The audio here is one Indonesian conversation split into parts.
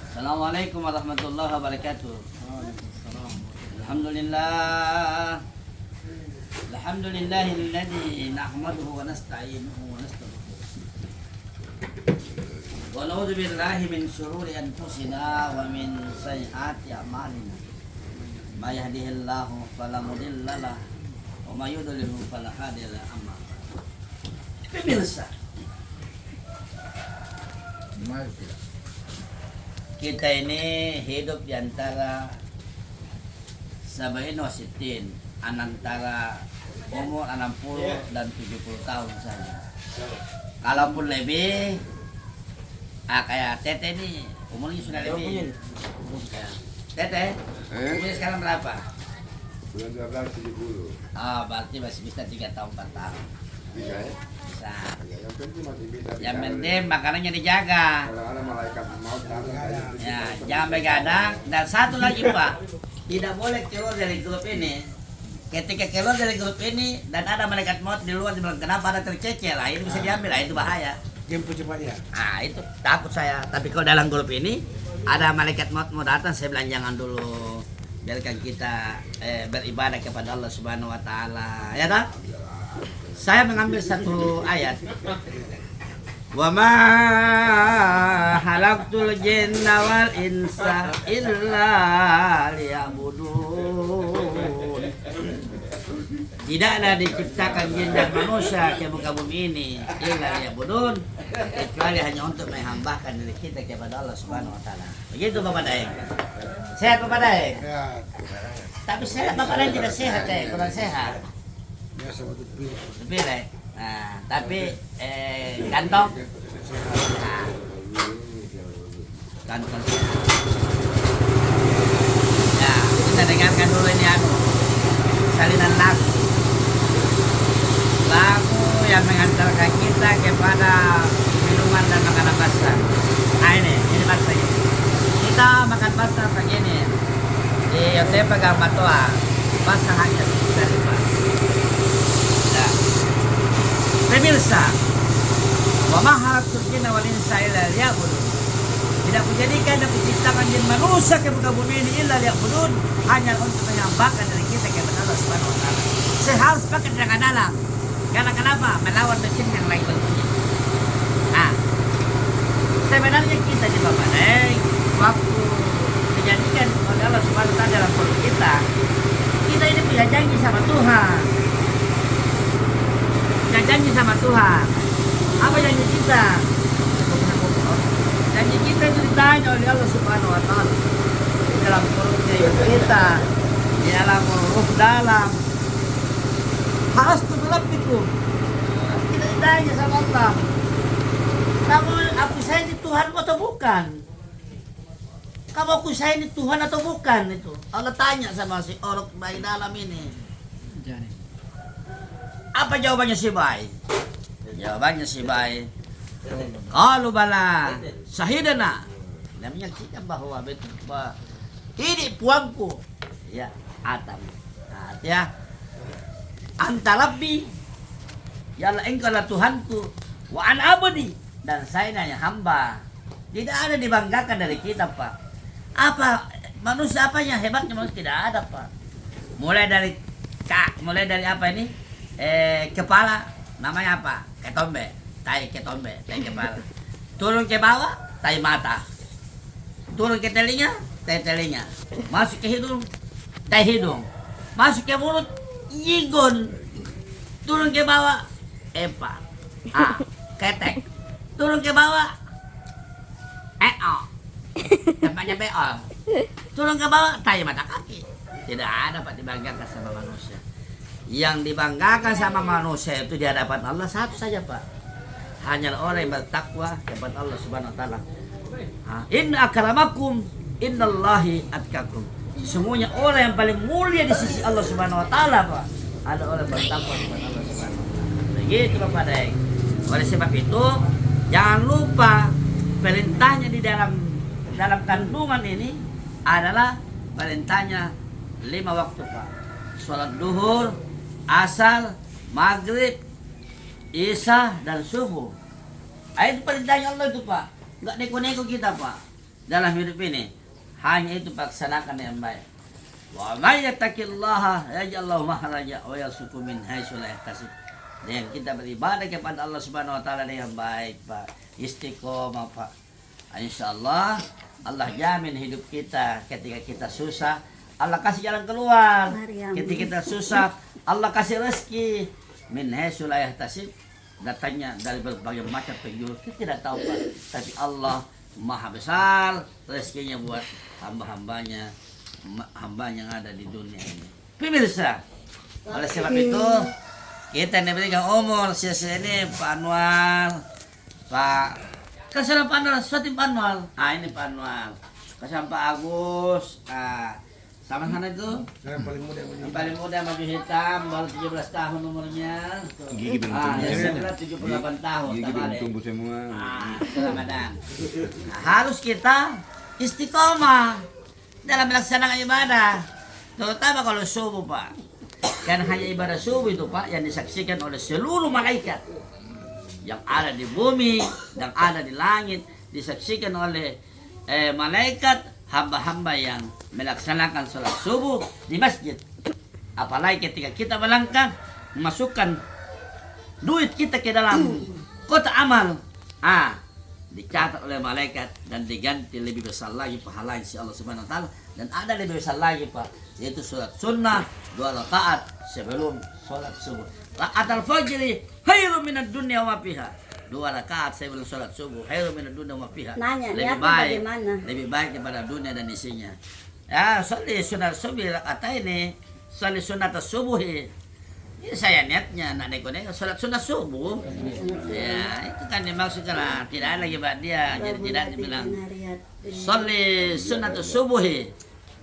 Assalamualaikum warahmatullahi wabarakatuh. Waalaikumsalam. Alhamdulillah. Alhamdulillahilladzi nahmaduhu wa nasta'inuhu wa nastaghfiruh. Wa na'udzu billahi min syururi anfusina wa min sayyiati a'malina. May yahdihillahu fala mudilla lahu wa may yudlilhu fala hadiya lahu. Amma ba'd. Pemirsa, kita ini hidup di antara Sabain wasitin, antara umur 60 dan 70 tahun saja. Kalaupun lebih, kayak Tete ini umurnya sudah lebih. Ya. Tete, umurnya sekarang berapa? 1970. Berarti masih bisa 3 tahun 4 tahun. Bisa ya? Bisa. Yang penting masih bisa. Yang penting makanannya dijaga. Kalau ada malaikat maut datang aja. Ya, jangan begadang. Dan satu lagi Pak, tidak boleh keluar dari grup ini. Ketika keluar dari grup ini dan ada malaikat maut di luar, dibilang kenapa ada tercecer, lah itu bisa diambil, lah itu bahaya. Jemput cepatnya. Itu takut saya. Tapi kalau dalam grup ini ada malaikat maut mau datang, saya bilang jangan dulu. Biarkan kita beribadah kepada Allah Subhanahu wa taala. Ya tak? Saya mengambil satu ayat. Wa ma halaqtul jinna wal insa illa liya'budun. Tidaklah diciptakan jin dan manusia ke muka bumi ini illa liya'budun, kecuali hanya untuk menghambakan diri kita kepada Allah Subhanahu wa taala. Begitu Bapak Daeng. Sehat Bapak Daeng? Ya, Tapi sehat Bapak Daeng tidak sehat, kurang sehat. biasa waktu pilih. Lebih nah, tapi kantong nah, kantong ya, kita dengarkan dulu ini salinan lagu yang mengantarkan kita kepada minuman dan makanan basah. Nah ini basah ini. Kita makan basah begini di hotel pegang batoa, basah hanya dari pemirsa, wa ma halaqtul jinna wal insa illa liya'budun. Tidak menjadikan dan menciptakan jin manusia ke muka bumi ini illa liya'budun, hanya untuk menyembahkan diri kita kepada Allah Subhanahu wa taala. Saya harus pakai tenaga dalam. Karena kenapa? Melawan mesin yang lain berbunyi. Nah, sebenarnya kita di Bapak Daeng, waktu dijadikan oleh Allah Subhanahu wa taala dalam perut kita ini punya janji sama Tuhan. Janji sama Tuhan. Apa janji kita? Janji kita itu ditanya oleh Allah Subhanahu wa taala di dalam perutnya ibu kita, di dalam ruh dalam. Harus itu. Kita ditanya sama Allah. Kamu aku sayang Tuhan atau bukan? Kamu aku sayang Tuhan atau bukan itu? Allah tanya sama si orang bayi dalam ini. Apa jawabannya si bayi? Jawabannya si bayi, kalau bala sahidana, dia menyaksikan bahwa betul bahwa ini puangku, ya Adam, ya anta Rabbi, ya Allah engkau lah Tuhanku, wa an abdi, dan saya hanya hamba. Tidak ada dibanggakan dari kita Pak. Apa manusia apanya hebatnya manusia tidak ada Pak. Mulai dari apa ini? Kepala namanya apa? Ketombe, tai kepala. Turun ke bawah, tai mata. Turun ke telinga, tai telinga. Masuk ke hidung, tai hidung. Masuk ke mulut, nyigon. Turun ke bawah, ketek. Turun ke bawah, tempatnya beol. Turun ke bawah, tai mata kaki. Tidak ada Pak dibanggakan sama manusia. Yang dibanggakan sama manusia itu di hadapan Allah satu saja Pak, hanya orang yang bertakwa kepada Allah Subhanahu wa taala. Inna akramakum innallahi atqakum. Semuanya orang yang paling mulia di sisi Allah Subhanahu wa taala Pak, ada orang yang bertakwa kepada Allah Subhanahu wa taala. Begitu Bapak Daeng. Oleh sebab itu jangan lupa perintahnya di dalam kandungan ini adalah perintahnya 5 waktu Pak. Sholat duhur, asar, maghrib, isya dan subuh. Itu perintahnya Allah itu Pak. Nggak neko-neko kita Pak. dalam hidup ini hanya itu laksanakan yang baik. Wa may yattaqillaha yaj'al lahu makhraja wa yarzuqhu min haitsu la yahtasib. Dengan kita beribadah kepada Allah Subhanahu wa taala dengan baik, Pak. Istiqomah, Pak. Insyaallah Allah jamin hidup kita ketika kita susah, Allah kasih jalan keluar. Ketika kita susah, Allah kasih rezeki min haitsu la yahtasib. Datangnya dari berbagai macam penjuru, kita tidak tahu, Pak. Tapi Allah Maha besar rezekinya buat hamba-hambanya yang ada di dunia ini. Pemirsa, oleh sebab itu kita diberikan umur sisa ini Pak Anwar, Pak kan salah Pak Anwar, suatu Pak Anwar. Ini Pak Anwar. Kasih Pak Agus. Sama sana itu Saya yang paling muda. yang paling muda maju hitam, baru 17 tahun umurnya. Gigi belum Yang tumbuh. sebelah 78 tahun. Gigi belum terbalik. tumbuh semua. Ramadan. Harus kita istiqomah dalam melaksanakan ibadah, terutama kalau subuh, Pak. Kan hanya ibadah subuh itu, Pak, yang disaksikan oleh seluruh malaikat yang ada di bumi dan ada di langit, disaksikan oleh malaikat hamba-hamba yang melaksanakan sholat subuh di masjid. Apalagi ketika kita melangkah memasukkan duit kita ke dalam kotak amal, dicatat oleh malaikat dan diganti lebih besar lagi pahala insya Allah Subhanahu wa taala. Dan ada lebih besar lagi, Pak, yaitu sholat sunnah 2 rakaat sebelum sholat subuh. Rakaat al-fajri khairun minad dunya wa ma fiha. 2 rakaat sebelum sholat subuh khairun minad dunya wa ma fiha. Nanya, Lebih lihatnya baik, bagaimana? lebih baik daripada dunia dan isinya. Ya, sholat sunnah subuh rakaat ini, sholat sunnah subuh. Ya, saya niatnya nak neko-neko sholat sunnah subuh. Ya, itu kan dimaksudkan lah. Tidak ada lagi buat dia. Jadi tidak dibilang sholat sunnah subuh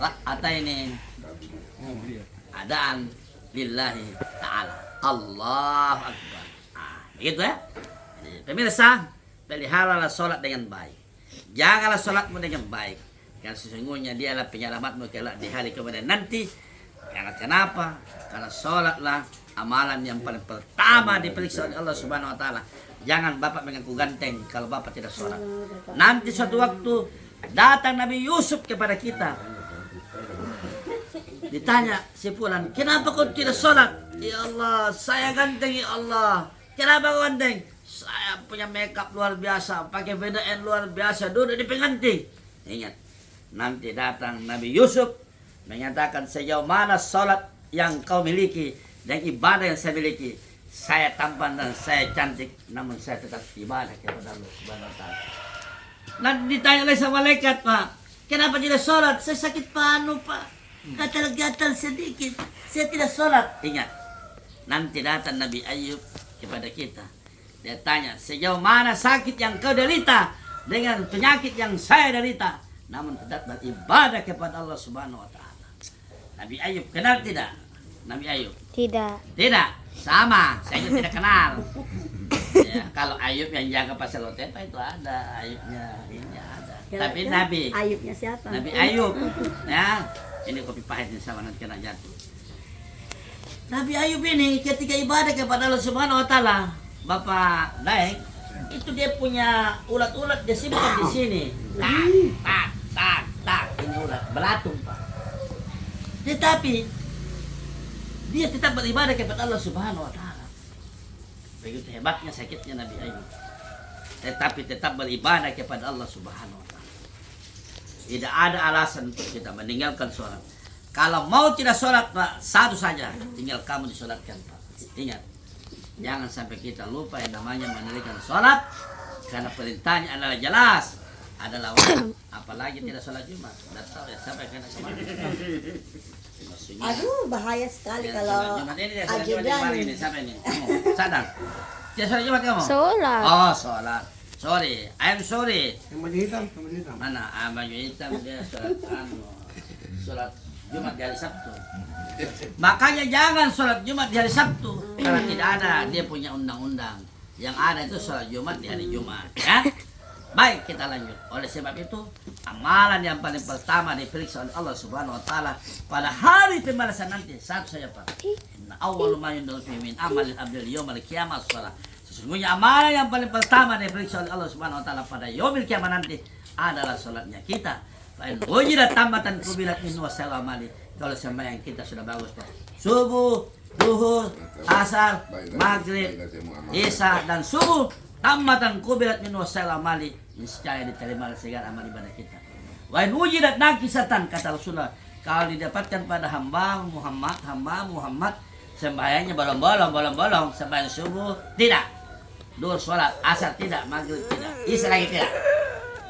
rakaat ini adaan lillahi ta'ala. Allahu Akbar. Begitu ya. Jadi, pemirsa, peliharalah sholat dengan baik. Jagalah sholatmu dengan baik. Karena sesungguhnya dia adalah penyelamatmu kelak di hari kemudian nanti. Karena kenapa? Karena sholatlah amalan yang paling pertama diperiksa oleh Allah Subhanahu wa taala. Jangan Bapak mengaku ganteng kalau Bapak tidak sholat. Nanti suatu waktu datang Nabi Yusuf kepada kita. Ditanya si fulan, "Kenapa kau tidak sholat?" "Ya Allah, saya ganteng ya Allah." "Kenapa kau ganteng?" "Saya punya makeup luar biasa, pakai BDN luar biasa, duduk di pengantin." Ingat, nanti datang Nabi Yusuf menyatakan sejauh mana sholat yang kau miliki dan ibadah yang saya miliki. Saya tampan dan saya cantik, namun saya tetap ibadah kepada Allah Subhanahu wa taala. Nanti ditanya oleh sama malaikat, "Pak, kenapa tidak sholat?" "Saya sakit panu, Pak. Gatal-gatal sedikit. Saya tidak sholat." Ingat, nanti datang Nabi Ayub kepada kita. Dia tanya, sejauh mana sakit yang kau derita dengan penyakit yang saya derita, namun tetap beribadah kepada Allah Subhanahu wa taala. Nabi Ayub kenal tidak? Nabi Ayub? Tidak. Tidak. Sama, saya juga tidak kenal. Ya, kalau Ayub yang jaga pasar Lotepa itu ada Ayubnya, ini ada. Tapi Nabi Ayubnya siapa? Nabi Ayub, ya, ini kopi pahit nih sama nanti kena jatuh. Nabi Ayub ini ketika ibadah kepada Allah Subhanahu wa taala, Bapak Daeng, itu dia punya ulat-ulat dia simpan di sini. Tak, ini ulat belatung, Pak. Tetapi dia tetap beribadah kepada Allah Subhanahu wa taala. Begitu hebatnya sakitnya Nabi Ayub. Tetapi tetap beribadah kepada Allah Subhanahu wa taala. Tidak ada alasan untuk kita meninggalkan sholat. Kalau mau tidak sholat, Pak, satu saja, tinggal kamu disolatkan, Pak. Ingat, jangan sampai kita lupa yang namanya menunaikan sholat, karena perintahnya adalah jelas, adalah wajib. Apalagi tidak sholat Jumat. Tidak tahu ya sampai kena kemana. Maksudnya, Aduh, bahaya sekali tidak kalau sholat Jumat ini, dia sholat Jumat di mana ini? Sampai ini. Kamu sadar? Tidak sholat Jumat kamu? sholat. Oh, sholat. Sorry, I'm sorry. Yang baju hitam, yang baju hitam. Mana baju hitam dia sholat Jumat di hari Sabtu. Makanya jangan sholat Jumat di hari Sabtu, karena tidak ada, dia punya undang-undang. Yang ada itu sholat Jumat di hari Jumat, ya. Baik, kita lanjut. Oleh sebab itu, amalan yang paling pertama diperiksa oleh Allah Subhanahu wa taala pada hari pembalasan nanti satu saja, Pak. Inna awwalu ma yundalu fi min amalil abdil yaumil qiyamah shalah. Sesungguhnya amalan yang paling pertama diperiksa oleh Allah Subhanahu wa taala pada yaumil kiamat nanti adalah sholatnya kita. Wajidat tambatan kubilat min wasal amali. Kalau sembahyang kita sudah bagus Pak. Subuh, duhur, asar, maghrib, isya dan subuh tambatan kubilat min wasal amali. Niscaya diterima segala amal ibadah kita. Wa in wujidat nakisatan kata Rasulullah, kalau didapatkan pada hamba Muhammad sembahyangnya bolong-bolong, sembahyang subuh tidak, duhur sholat, asar tidak, maghrib tidak, isya lagi tidak.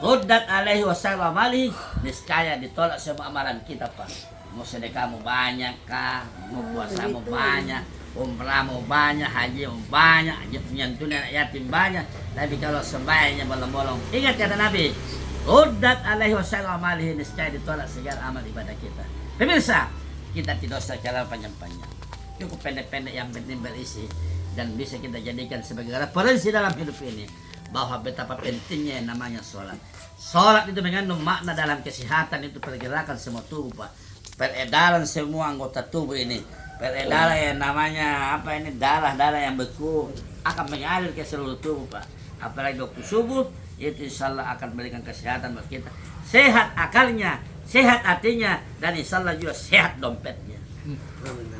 Ruddat alaihi wasallam amali, niscaya ditolak semua amalan kita Pak. Mau sedekahmu banyak kah, mau puasamu banyak, umrahmu banyak, hajimu banyak, nyentuh anak yatim banyak, tapi kalau sembahyangnya bolong-bolong, ingat kata Nabi, Ruddat alaihi wasallam amali, niscaya ditolak segala amal ibadah kita. Pemirsa, kita tidak usah jalan panjang-panjang, cukup pendek-pendek yang penting berisi dan bisa kita jadikan sebagai referensi dalam hidup ini. Bahwa betapa pentingnya yang namanya sholat. Sholat itu mengandung makna dalam kesehatan, itu pergerakan semua tubuh Pak. Peredaran semua anggota tubuh ini. Peredaran yang namanya apa ini, darah-darah yang beku akan mengalir ke seluruh tubuh Pak. Apalagi waktu subuh, itu insya Allah akan memberikan kesehatan buat kita. Sehat akalnya, sehat hatinya, dan insya Allah juga sehat dompetnya.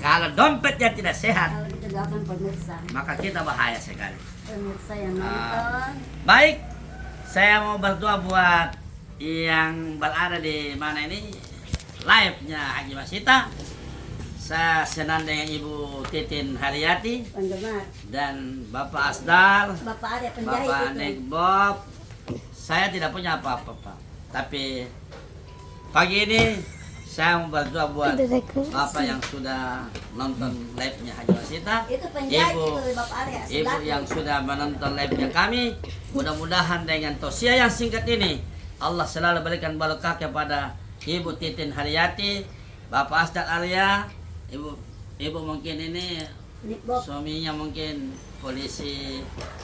Kalau dompetnya tidak sehat, Kalau ditegakkan pemirsa, maka kita bahaya sekali. pemirsa yang nonton, Baik, saya mau berdoa buat yang berada di mana ini live-nya Haji Masita. Saya senang dengan Ibu Titin Haryati penggemar, dan Bapak Asdal, Bapak Arya penjahit Bapak itu. Nek Bob. Saya tidak punya apa-apa Pak, tapi pagi ini saya mau berdoa buat Bapak yang sudah nonton live-nya Haji Masita, Itu penjahit Ibu itu Bapak Arya. Ibu Sedap. yang sudah menonton live-nya kami, mudah-mudahan dengan tausiah yang singkat ini Allah selalu berikan barokah kepada Ibu Titin Haryati, Bapak Asdal Arya, Ibu mungkin ini Nik Bob. suaminya mungkin polisi,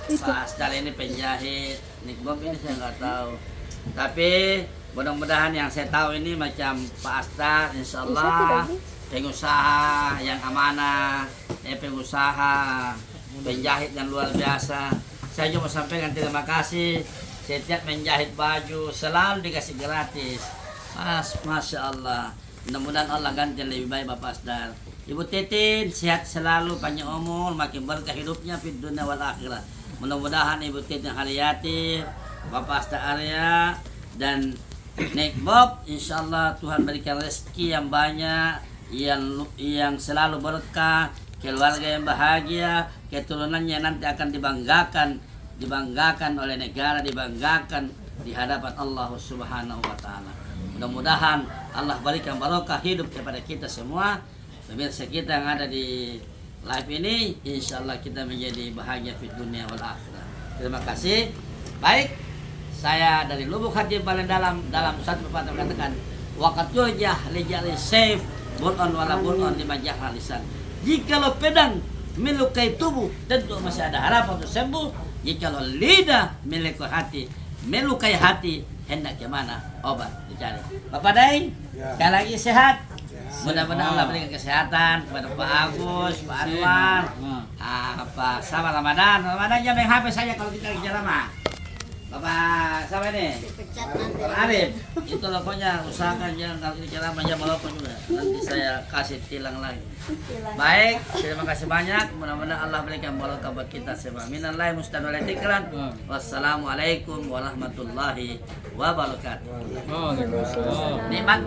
Pak Asdal ini penjahit, Nik Bob ini saya nggak tahu. Tapi mudah-mudahan yang saya tahu ini macam Pak Asdal, insya Allah pengusaha yang amanah, pengusaha penjahit yang luar biasa. Saya cuma sampaikan terima kasih. Setiap menjahit baju selalu dikasih gratis. Masya Allah. Mudah-mudahan Allah ganti yang lebih baik Bapak Asdal. Ibu Titin sehat selalu, panjang umur, makin berkah hidupnya di dunia wal akhirat. Mudah-mudahan Ibu Titin Haryati, Bapak Asdal Arya dan Nek Bob, insya Allah Tuhan berikan rezeki yang banyak, yang selalu berkah, keluarga yang bahagia, keturunannya nanti akan dibanggakan oleh negara, dibanggakan di hadapan Allah Subhanahu wa Ta'ala. Mudah-mudahan Allah berikan barokah hidup kepada kita semua. Pemirsa kita yang ada di live ini, insya Allah kita menjadi bahagia di dunia wal akhirah. Terima kasih. Baik, saya dari lubuk hati paling dalam satu pepatah mengatakan, waqat yujah lijali saif bul'on wala bul'on di majah lisan. Jikalau pedang melukai tubuh, tentu masih ada harapan untuk sembuh. Jikalau lidah melukai hati, hendak kemana obat dicari. Bapak Daeng, sekali lagi sehat. Mudah-mudahan Allah berikan kesehatan kepada Pak Agus, Pak Anwar, Pak sama Ramadan jam yang HP saja kalau kita lagi ceramah. Bapak siapa ini? Dipecat nanti. Pak Arif, itu pokoknya usahakan jangan kalau ini ceramah jam berapa juga. Nanti saya kasih tilang lagi. Silakan. Baik, terima kasih banyak. Mudah-mudahan Allah berikan barokah buat kita semua. Minallahi musta'an wal tikran. Wassalamualaikum warahmatullahi wabarakatuh. Nikmat